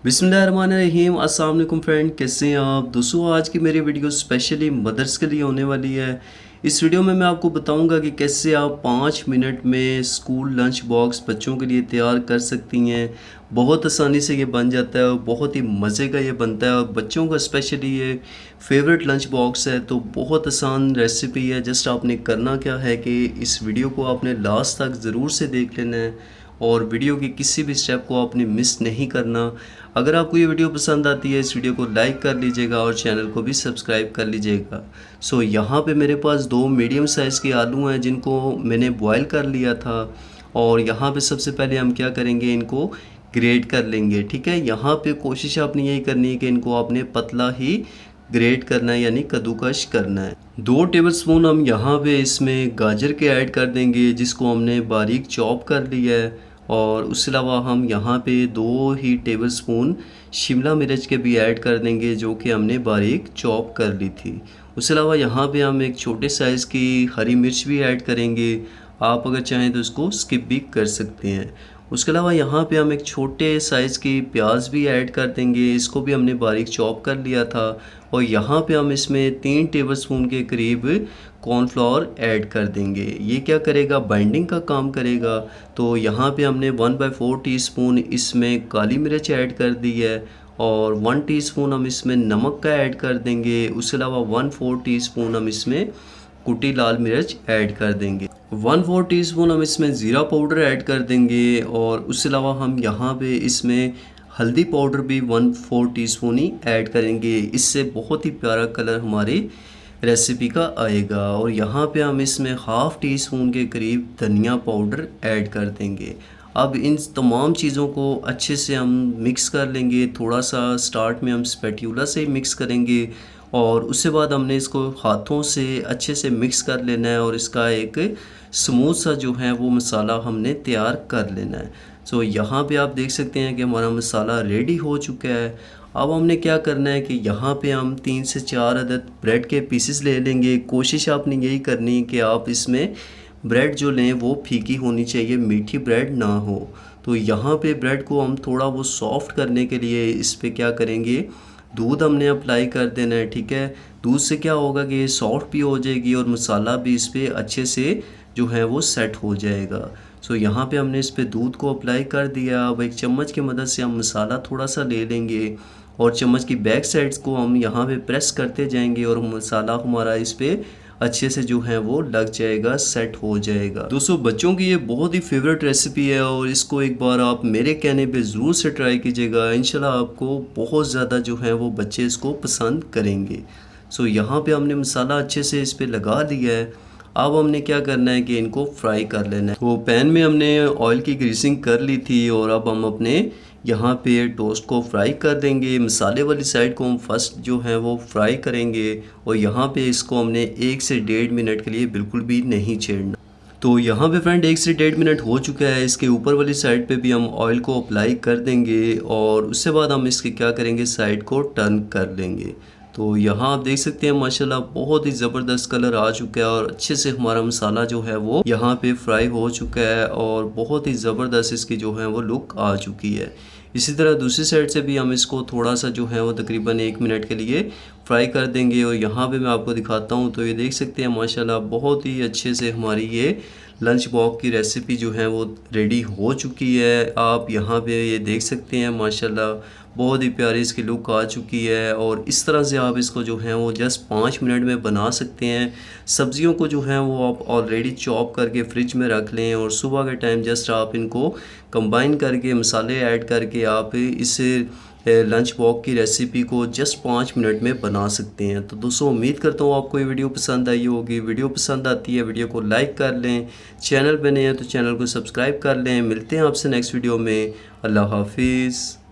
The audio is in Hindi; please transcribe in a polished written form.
बिस्मिल्लाहिर्रहमानिर्रहीम। अस्सलाम वालेकुम फ्रेंड, कैसे हैं आप दोस्तों। आज की मेरी वीडियो स्पेशली मदर्स के लिए होने वाली है। इस वीडियो में मैं आपको बताऊंगा कि कैसे आप 5 मिनट में स्कूल लंच बॉक्स बच्चों के लिए तैयार कर सकती हैं। बहुत आसानी से ये बन जाता है और बहुत ही मज़े का ये बनता है और बच्चों का स्पेशली ये फेवरेट लंच बॉक्स है। तो बहुत आसान रेसिपी है। जस्ट आपने करना क्या है कि इस वीडियो को आपने लास्ट तक ज़रूर से देख लेना है और वीडियो के किसी भी स्टेप को आपने मिस नहीं करना। अगर आपको ये वीडियो पसंद आती है इस वीडियो को लाइक कर लीजिएगा और चैनल को भी सब्सक्राइब कर लीजिएगा। सो यहाँ पे मेरे पास 2 मीडियम साइज़ के आलू हैं जिनको मैंने बॉयल कर लिया था। और यहाँ पे सबसे पहले हम क्या करेंगे, इनको ग्रेट कर लेंगे। ठीक है, यहाँ पे कोशिश आपने यही करनी है कि इनको आपने पतला ही ग्रेट करना है, यानी कद्दूकश करना है। 2 टेबलस्पून हम यहाँ पे इसमें गाजर के ऐड कर देंगे जिसको हमने बारीक चॉप कर लिया है। और उसके अलावा हम यहाँ पे 2 ही टेबलस्पून शिमला मिर्च के भी ऐड कर देंगे जो कि हमने बारीक चॉप कर ली थी। उसके अलावा यहाँ पे हम एक छोटे साइज़ की हरी मिर्च भी ऐड करेंगे। आप अगर चाहें तो इसको स्किप भी कर सकते हैं। उसके अलावा यहाँ पे हम एक छोटे साइज़ की प्याज भी ऐड कर देंगे, इसको भी हमने बारीक चॉप कर लिया था। और यहाँ पे हम इसमें 3 टेबलस्पून के करीब कॉर्नफ्लोर ऐड कर देंगे। ये क्या करेगा, बाइंडिंग का काम करेगा। तो यहाँ पे हमने 1/4 टीस्पून इसमें काली मिर्च ऐड कर दी है और 1 टीस्पून हम इसमें नमक का ऐड कर देंगे। उसके अलावा 1/4 टीस्पून हम इसमें कुटी लाल मिर्च ऐड कर देंगे। 1/4 टीस्पून हम इसमें ज़ीरा पाउडर ऐड कर देंगे। और उसके अलावा हम यहाँ पे इसमें हल्दी पाउडर भी 1/4 टीस्पून ही ऐड करेंगे। इससे बहुत ही प्यारा कलर हमारी रेसिपी का आएगा। और यहाँ पे हम इसमें 1/2 टीस्पून के करीब धनिया पाउडर ऐड कर देंगे। अब इन तमाम चीज़ों को अच्छे से हम मिक्स कर लेंगे। थोड़ा सा स्टार्ट में हम स्पैटूला से ही मिक्स करेंगे और उसके बाद हमने इसको हाथों से अच्छे से मिक्स कर लेना है और इसका एक स्मूथ सा जो है वो मसाला हमने तैयार कर लेना है। सो यहाँ पे आप देख सकते हैं कि हमारा मसाला रेडी हो चुका है। अब हमने क्या करना है कि यहाँ पे हम 3 से 4 अदद ब्रेड के पीसेस ले लेंगे। कोशिश आपने यही करनी है कि आप इसमें ब्रेड जो लें वो फीकी होनी चाहिए, मीठी ब्रेड ना हो। तो यहाँ पे ब्रेड को हम थोड़ा वो सॉफ्ट करने के लिए इस पर क्या करेंगे, दूध हमने अप्लाई कर देना है। ठीक है, दूध से क्या होगा कि ये सॉफ्ट भी हो जाएगी और मसाला भी इस पर अच्छे से जो है वो सेट हो जाएगा। सो यहाँ पे हमने इस पे दूध को अप्लाई कर दिया। अब एक चम्मच की मदद से हम मसाला थोड़ा सा ले लेंगे और चम्मच की बैक साइड्स को हम यहाँ पे प्रेस करते जाएंगे और मसाला हमारा इस पे अच्छे से जो है वो लग जाएगा, सेट हो जाएगा। दोस्तों बच्चों की ये बहुत ही फेवरेट रेसिपी है और इसको एक बार आप मेरे कहने पे ज़रूर से ट्राई कीजिएगा। इंशाल्लाह आपको बहुत ज़्यादा जो है वो बच्चे इसको पसंद करेंगे। सो यहाँ पे हमने मसाला अच्छे से इस पर लगा दिया है। अब हमने क्या करना है कि इनको फ्राई कर लेना है। तो पैन में हमने ऑयल की ग्रीसिंग कर ली थी और अब हम अपने यहाँ पे टोस्ट को फ्राई कर देंगे। मसाले वाली साइड को हम फर्स्ट जो है वो फ्राई करेंगे और यहाँ पे इसको हमने 1 से 1.5 मिनट के लिए बिल्कुल भी नहीं छेड़ना। तो यहाँ पे फ्रेंड 1 से 1.5 मिनट हो चुका है। इसके ऊपर वाली साइड पे भी हम ऑयल को अप्लाई कर देंगे और उसके बाद हम इसके क्या करेंगे, साइड को टर्न कर लेंगे। तो यहाँ आप देख सकते हैं माशाल्लाह बहुत ही ज़बरदस्त कलर आ चुका है और अच्छे से हमारा मसाला जो है वो यहाँ पे फ्राई हो चुका है और बहुत ही ज़बरदस्त इसकी जो है वो लुक आ चुकी है। इसी तरह दूसरी साइड से भी हम इसको थोड़ा सा जो है वो तकरीबन 1 मिनट के लिए फ्राई कर देंगे। और यहाँ पे मैं आपको दिखाता हूँ तो ये देख सकते हैं माशाल्लाह बहुत ही अच्छे से हमारी ये लंच बॉक्स की रेसिपी जो है वो रेडी हो चुकी है। आप यहाँ पे ये देख सकते हैं माशाल्लाह बहुत ही प्यारी इसकी लुक आ चुकी है। और इस तरह से आप इसको जो है वो जस्ट 5 मिनट में बना सकते हैं। सब्जियों को जो है वो आप ऑलरेडी चॉप करके फ्रिज में रख लें और सुबह के टाइम जस्ट आप इनको कंबाइन करके मसाले ऐड करके आप इस लंच बॉक्स की रेसिपी को जस्ट 5 मिनट में बना सकते हैं। तो दोस्तों उम्मीद करता हूँ आपको ये वीडियो पसंद आई होगी। वीडियो पसंद आती है वीडियो को लाइक कर लें, चैनल पे नए हैं तो चैनल को सब्सक्राइब कर लें। मिलते हैं आपसे नेक्स्ट वीडियो में। अल्लाह हाफिज़।